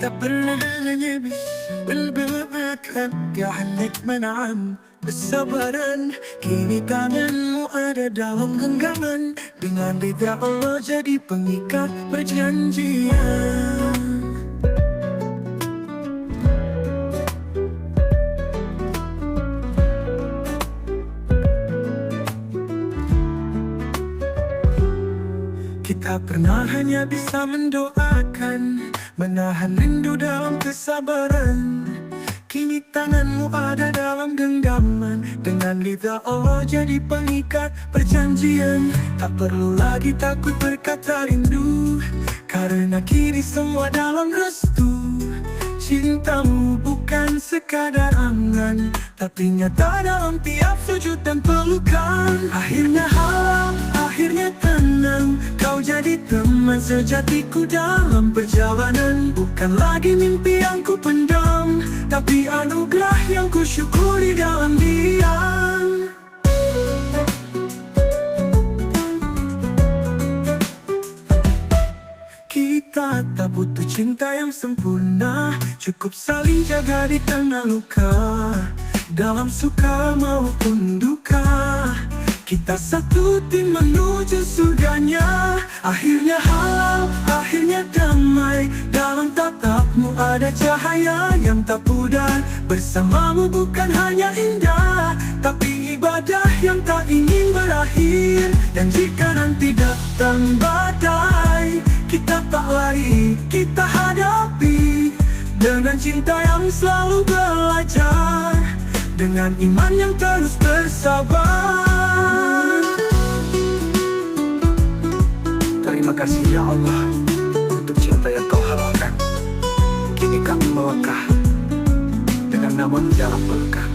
Tak pernah lebih berlebihan Kehendak menahan kesabaran. Kini tanganmu ada dalam genggaman. Dengan lidah Allah jadi pengikat perjanjian. Kita pernah hanya bisa mendoakan, menahan rindu dalam kesabaran. Kini tanganmu ada dalam genggaman. Dengan lidah Allah jadi pengikat perjanjian. Tak perlu lagi takut berkata rindu, karena kini semua dalam restu. Cintamu bukan sekadar angan, tapi nyata dalam tiap sujud dan pelukan. Akhirnya halal, akhirnya tenang. Kau jadi teman sejatiku dalam perjalanan. Bukan lagi mimpi yang ku pendam, tapi anugerah yang ku syukuri dalam diam. Kita tak butuh cinta yang sempurna, cukup saling jaga di tengah luka. Dalam suka maupun duka, kita satu tim menuju surganya. Akhirnya halal, akhirnya damai. Dalam tatapmu ada cahaya yang tak pudar. Bersamamu bukan hanya indah, tapi ibadah yang tak ingin berakhir. Dan jika nanti datang badai, kita tak lari, kita hadapi dengan cinta yang selalu belajar, dengan iman yang terus bersabar. Terima kasih ya Allah untuk cinta yang kau halalkan. Kini kami melangkah dengan namun dalam pelukan.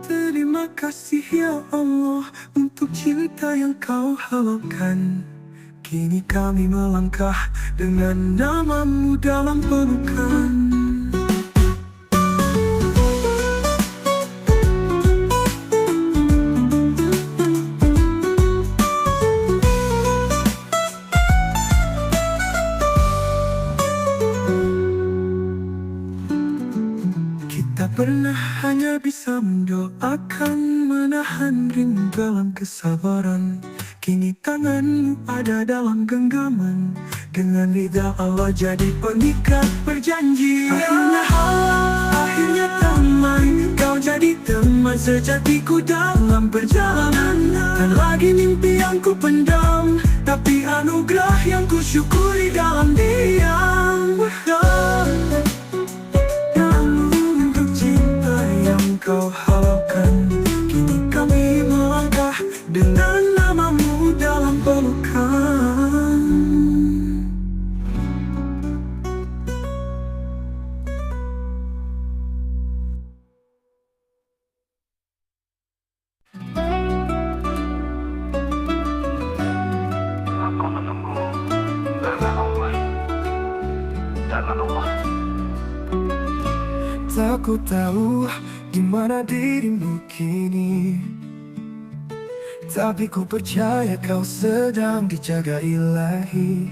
Terima kasih ya Allah untuk cinta yang kau halalkan. Kini kami melangkah dengan namamu dalam pelukan. Tak pernah hanya bisa mendoakan, menahan rindu dalam kesabaran. Kini tanganmu ada dalam genggaman. Dengan lidah Allah jadi pengikat perjanjian. Akhirnya halal, akhirnya damai. Kau jadi teman sejatiku dalam perjalanan. Dan lagi mimpi yang ku pendam, tapi anugerah yang ku syukuri dalam diam. Kau halalkan, kini kami melangkah dengan namamu dalam pelukan. Aku menunggu dengan Allah, dengan Allah. Tak ku tahu di mana dirimu kini, tapi ku percaya kau sedang dijaga ilahi.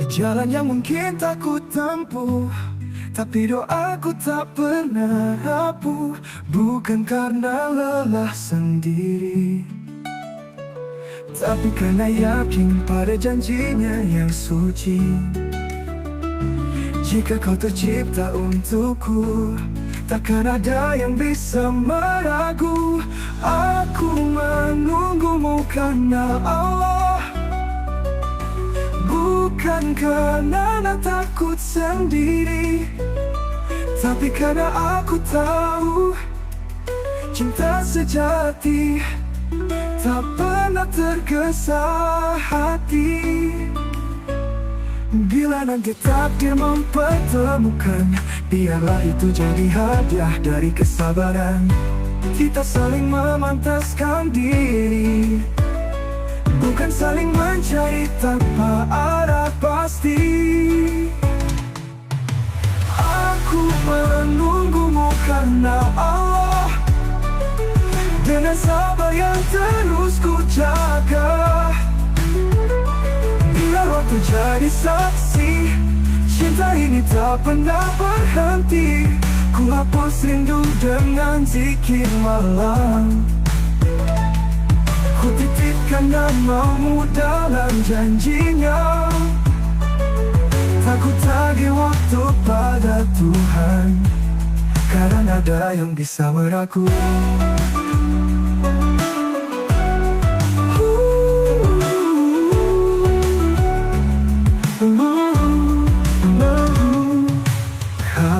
Di jalan yang mungkin tak ku tempuh, tapi doaku tak pernah rapuh. Bukan karena lelah sendiri, tapi karena yakin pada janjinya yang suci. Jika kau tercipta untukku, takkan ada yang bisa meragu. Aku menunggumu karena Allah, bukan karena takut sendiri, tapi karena aku tahu cinta sejati tak pernah tergesa hati. Bila nanti takdir mempertemukan, biarlah itu jadi hadiah dari kesabaran. Kita saling memantaskan diri, bukan saling mencari tanpa arah pasti. Aku menunggumu karena Allah, dengan sabar yang terus ku jaga. Biar waktu menjadi saksi. Cinta ini tak pernah berhenti. Ku hapus rindu dengan zikir malam. Ku titipkan namamu dalam janjinya. Tak ku tagih waktu pada Tuhan, karena ada yang bisa meraku.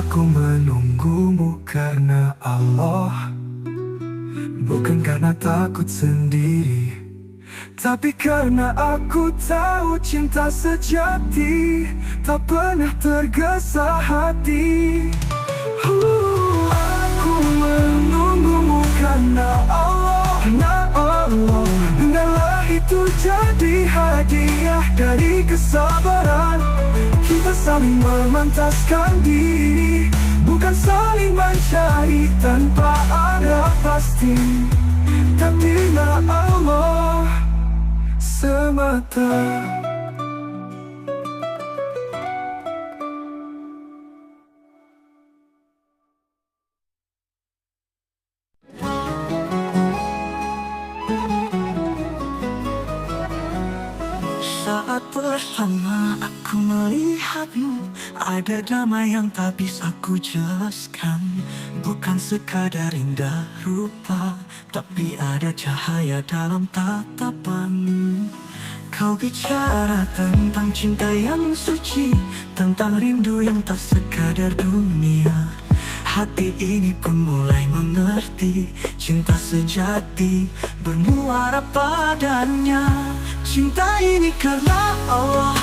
Aku menunggumu karena Allah, bukan karena takut sendiri, tapi karena aku tahu cinta sejati tak pernah tergesa hati. Aku menunggumu karena Allah, biarlah itu jadi hadiah dari kesabaran. Kita saling memantaskan diri, bukan saling mencari tanpa ada pasti. Takdirnya Allah semata. Saat pertama aku melihatmu, ada damai yang tak bisa ku jelaskan. Bukan sekadar indah rupa, tapi ada cahaya dalam tatapan. Kau bicara tentang cinta yang suci, tentang rindu yang tak sekadar dunia. Hati ini pun mulai mengerti, cinta sejati bermuara padanya. Cinta ini karena Allah,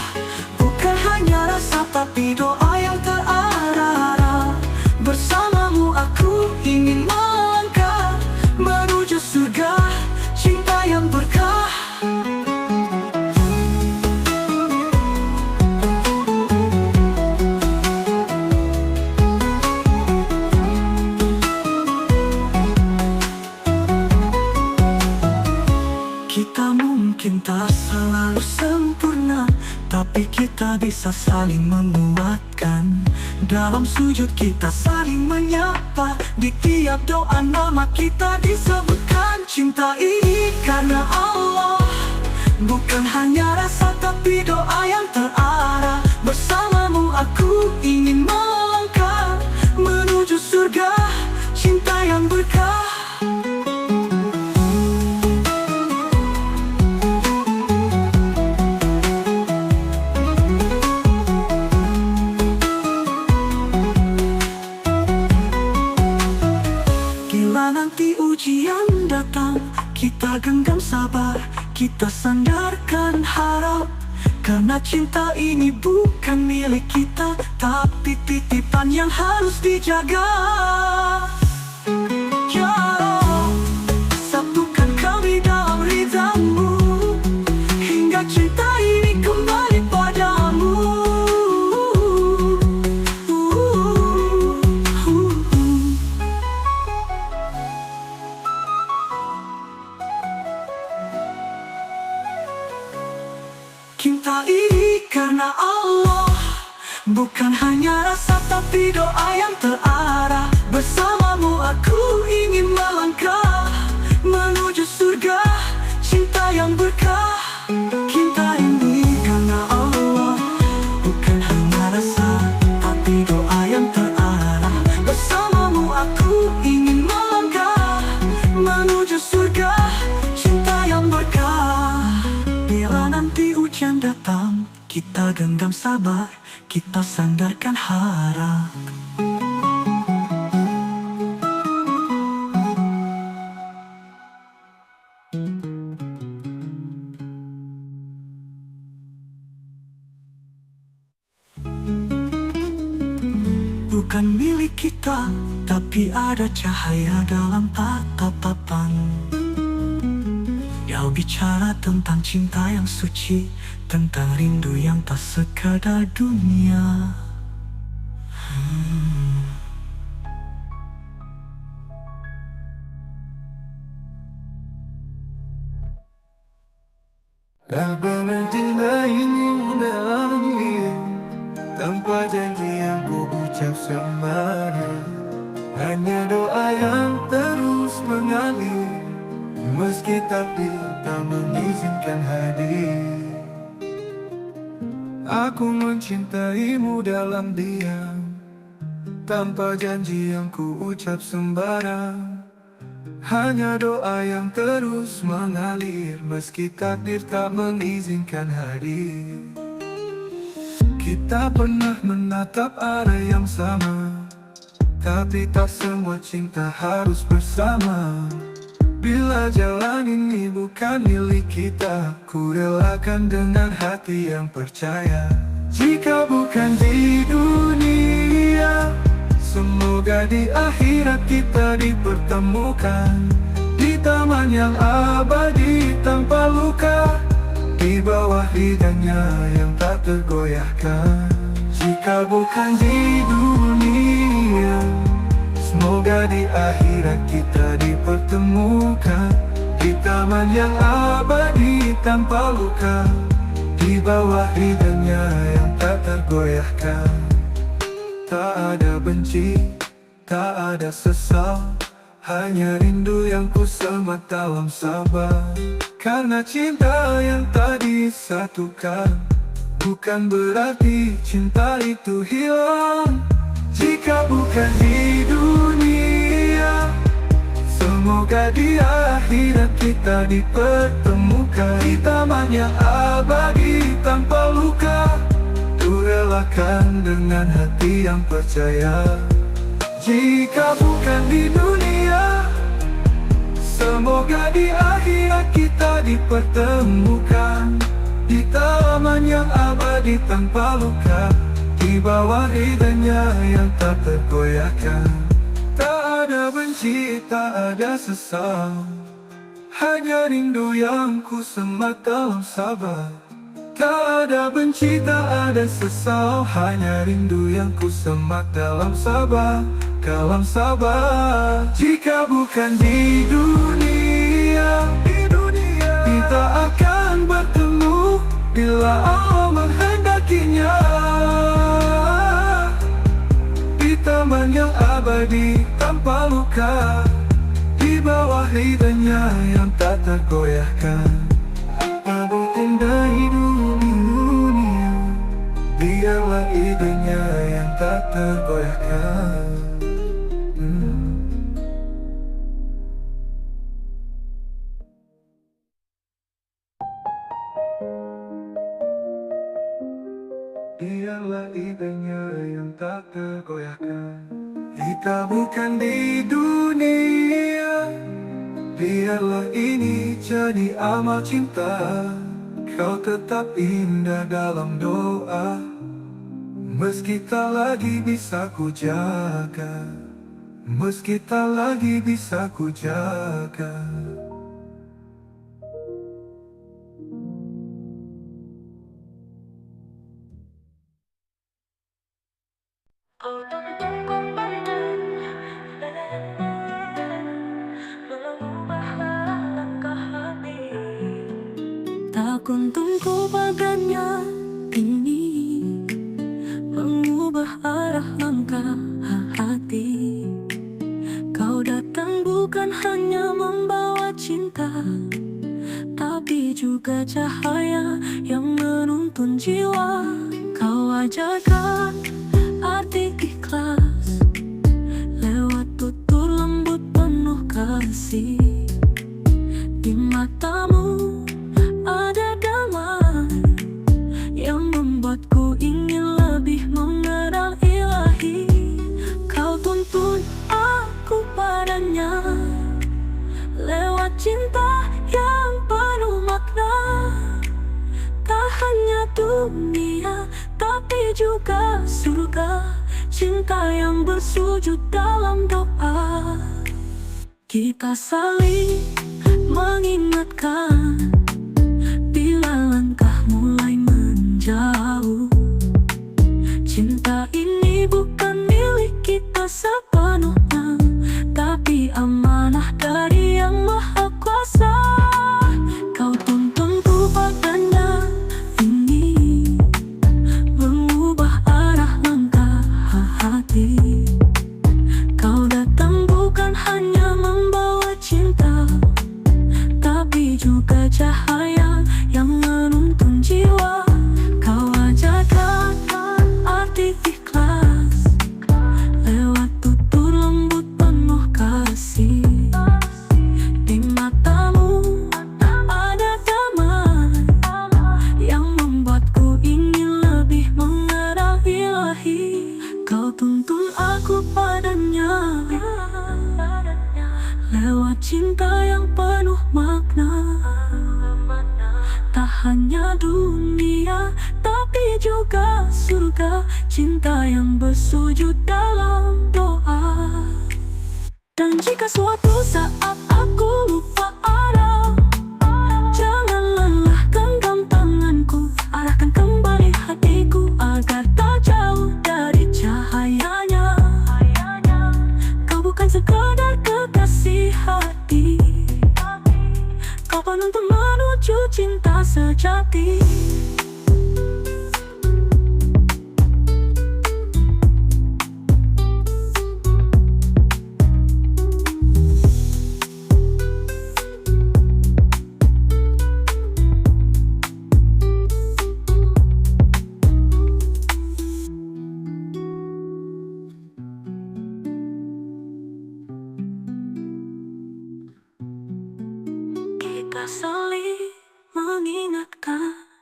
bukan hanya rasa tapi doa yang terarah. Bersamamu aku ingin melangkah menuju surga, cinta yang berkah. Kita mungkin tak selalu sempurna, tapi kita bisa saling menguatkan. Dalam sujud kita saling menyapa, di tiap doa nama kita disebutkan. Cinta ini karena Allah, bukan hanya rasa tapi doa yang terarah. Bersamamu aku ingin melangkah menuju surga, cinta yang berkah. Nanti ujian datang, kita genggam sabar, kita sandarkan harap. Karena cinta ini bukan milik kita, tapi titipan yang harus dijaga. Ya Allah, satukan kami dalam ridhamu, hingga cinta ini kembali padamu. Cinta ini karena Allah, bukan hanya rasa tapi doa yang terarah. Bersamamu aku ingin melangkah menuju surga, cinta yang berkah. Cinta ini karena Allah, bukan hanya rasa tapi doa yang terarah. Bersamamu aku ingin melangkah menuju surga, cinta yang berkah. Bila nanti hujan datang, kita genggam sabar, kita sandarkan harap. Bukan milik kita, tapi ada cahaya dalam tatapan. Kau bicara tentang cinta yang suci, tentang rindu yang tak sekadar dunia. لا بلد لا يمنى semana. Hanya doa yang terus mengalir, meski takdir tak mengizinkan hadir. Aku mencintaimu dalam diam, tanpa janji yang ku ucap sembarang. Hanya doa yang terus mengalir, meski takdir tak mengizinkan hadir. Kita pernah menatap arah yang sama, tapi tak semua cinta harus bersama. Bila jalan ini bukan milik kita, ku relakan dengan hati yang percaya. Jika bukan di dunia, semoga di akhirat kita dipertemukan, di taman yang abadi tanpa luka, di bawah ridhanya yang tak tergoyahkan. Jika bukan di dunia, semoga di akhirat kita dipertemukan, di taman yang abadi tanpa luka, di bawah ridhanya yang tak tergoyahkan. Tak ada benci, tak ada sesal, hanya rindu yang ku semat dalam sabar. Karena cinta yang tak disatukan, bukan berarti cinta itu hilang. Jika bukan di dunia, semoga di akhirat kita dipertemukan, di taman yang abadi tanpa luka, ku relakan dengan hati yang percaya. Jika bukan di dunia, semoga di akhirat kita dipertemukan, di taman yang abadi tanpa luka, di bawah ridhanya yang tak tergoyahkan. Tak ada benci, tak ada sesal, hanya rindu yang ku semat dalam sabar. Tak ada benci, tak ada sesal, hanya rindu yang ku semat dalam sabar, dalam sabar. Jika bukan di dunia, kita akan bertemu bila Allah menghendakinya, di taman yang abadi tanpa luka, di bawah ridhanya yang tak tergoyahkan. Apa indah hidup di dunia, biarlah idenya yang tak tergoyahkan. Biarlah idenya yang tak tergoyahkan. Kita bukan di dunia, biarlah ini jadi amal cinta. Kau tetap indah dalam doa, meski tak lagi bisa ku jaga, meski tak lagi bisa ku jaga. Tak kuntungku badannya ini mengubah arah langkah hati. Kau datang bukan hanya membawa cinta, tapi juga cahaya yang menuntun jiwa. Kau ajarkan arti ikhlas lewat tutur lembut penuh kasih. Di matamu ada damai yang membuatku ingin lebih mengenal ilahi. Kau tuntun aku padanya lewat cinta yang penuh makna. Tak hanya dunia, tapi juga surga, cinta yang bersujud dalam doa. Kita saling mengingatkan bila langkah mulai menjauh. Cinta ini bukan milik kita sepenuhnya, tapi amanah dari Yang Maha Kuasa. Kau tuntunku padanya ini mengubah arah langkah hati. surga, cinta yang bersujud dalam doa. Dan jika suatu saat aku lupa arah, jangan lelah genggam tanganku, arahkan kembali hatiku agar tak jauh dari cahayanya. Kau bukan sekadar kekasih hati, kau penuntun menuju cinta sejati. Kita saling mengingatkan.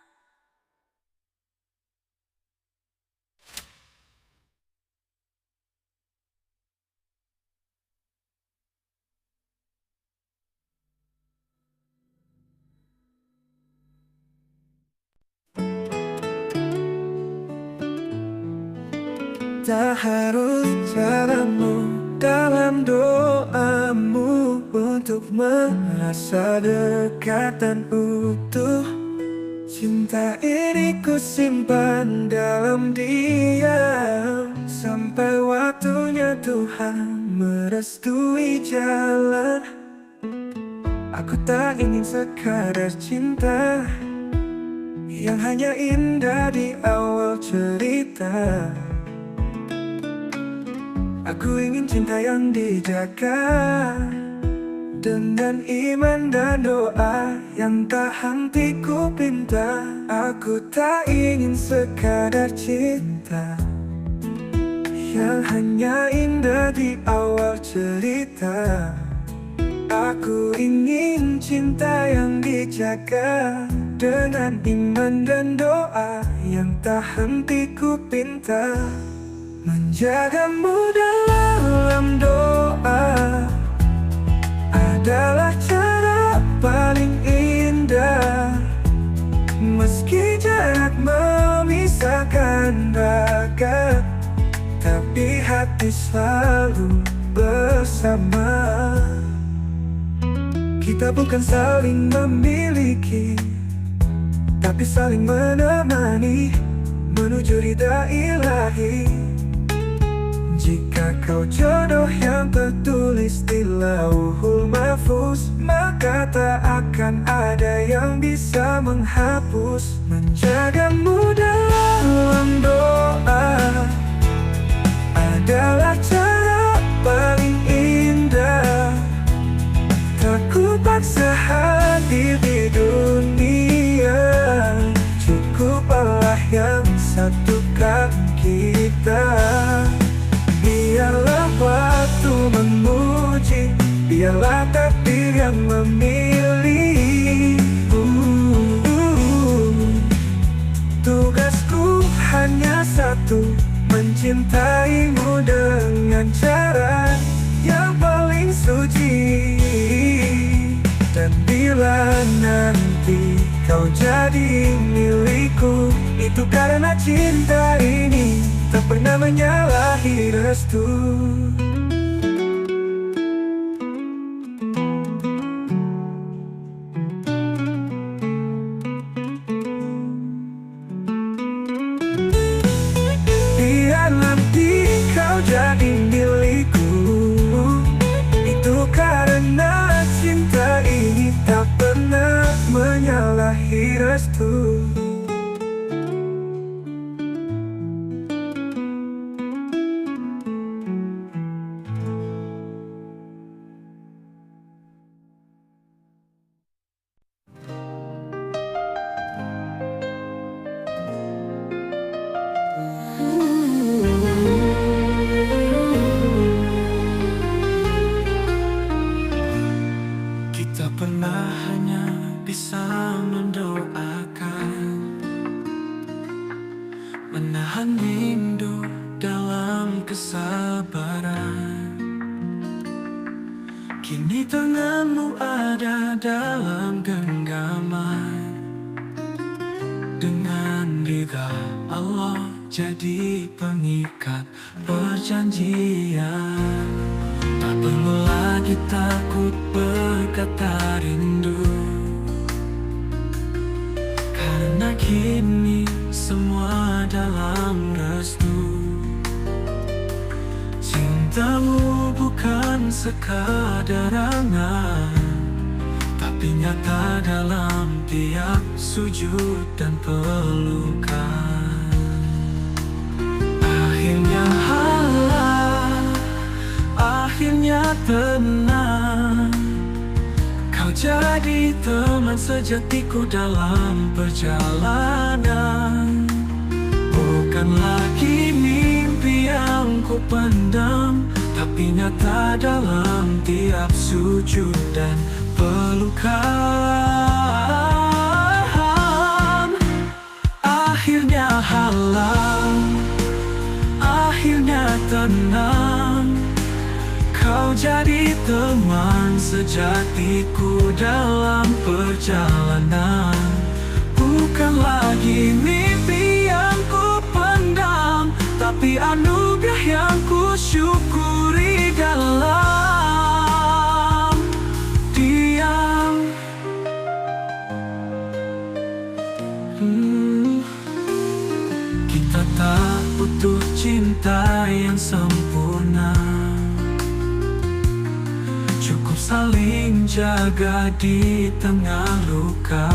Tak harus caramu dalam doamu untuk merasa dekat dan utuh. Cinta ini ku simpan dalam diam sampai waktunya Tuhan merestui jalan. Aku tak ingin sekadar cinta yang hanya indah di awal cerita. Aku ingin cinta yang dijaga dengan iman dan doa yang tak henti ku pinta. Aku tak ingin sekadar cinta yang hanya indah di awal cerita. Aku ingin cinta yang dijaga dengan iman dan doa yang tak henti ku pinta. Menjagamu dalam doa adalah cara paling indah. Meski jarak memisahkan raga, tapi hati selalu bersama. Kita bukan saling memiliki, tapi saling menemani menuju ridha ilahi. Jika kau jodoh yang tertulis di Lauhul Mahfuz, maka tak akan ada yang bisa menghapus. Menjagamu dalam doa adalah cara paling indah. Tak ku paksa hadir di dunia, cukup Allah yang satukan kita. Biarlah waktu menguji, biarlah takdir yang memilih. Tugasku hanya satu, mencintaimu dengan cara yang paling suci. Dan bila nanti kau jadi milikku, itu karena cinta ini tak pernah menyalahi restu. Biar nanti kau jadi milikku, itu karena cinta ini tak pernah menyalahi restu. Kita pernah hanya bisa mendoakan, menahan rindu dalam kesabaran. Kini tanganmu ada dalam genggaman dengan ridha Allah jadi pengikat perjanjian. Tak perlu lagi takut berkata rindu, karena kini semua dalam restu. Cintamu bukan sekadar angan, tapi nyata dalam tiap sujud dan pelukan. Akhirnya halal, akhirnya tenang. Kau jadi teman sejatiku dalam perjalanan. Bukan lagi mimpi yang ku pendam, tapi nyata dalam tiap sujud dan pelukan. Akhirnya halal, akhirnya tenang. Kau jadi teman sejatiku dalam perjalanan. Bukan lagi mimpi yang ku pendam, tapi anugerah yang ku syukuri dalam diam. Kita tak butuh cinta yang sempurna, cukup saling jaga di tengah luka.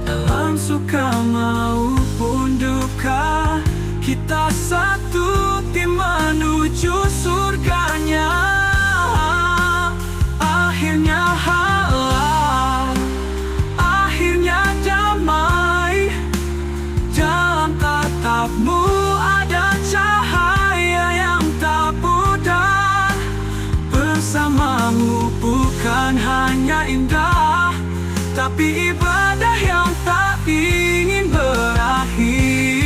Dalam suka maupun duka, kita satu tim menuju surganya. Akhirnya halal, akhirnya damai. Dalam tatapmu ada cahaya yang tak pudar. Bersamamu bukan hanya indah, tapi ibadah yang tak ingin berakhir.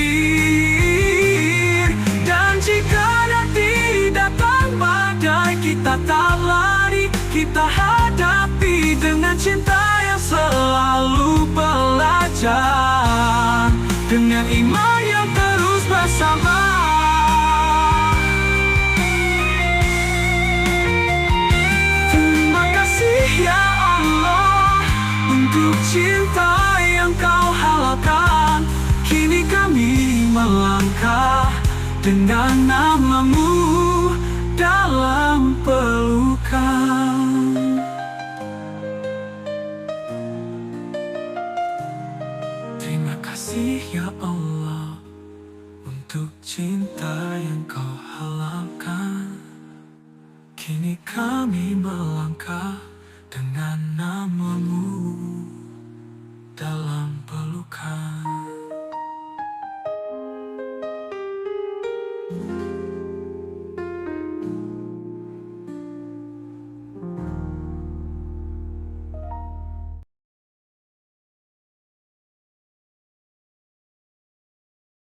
Dan jika nanti datang badai, kita tak lari, kita hadapi dengan cinta yang selalu belajar, dengan iman yang terus bersama. Terima kasih ya Allah untuk cinta yang kau halalkan. Kini kami melangkah dengan namamu dalam pelukan. Terima kasih ya Allah untuk cinta yang kau halalkan. Kini kami melangkah dengan namamu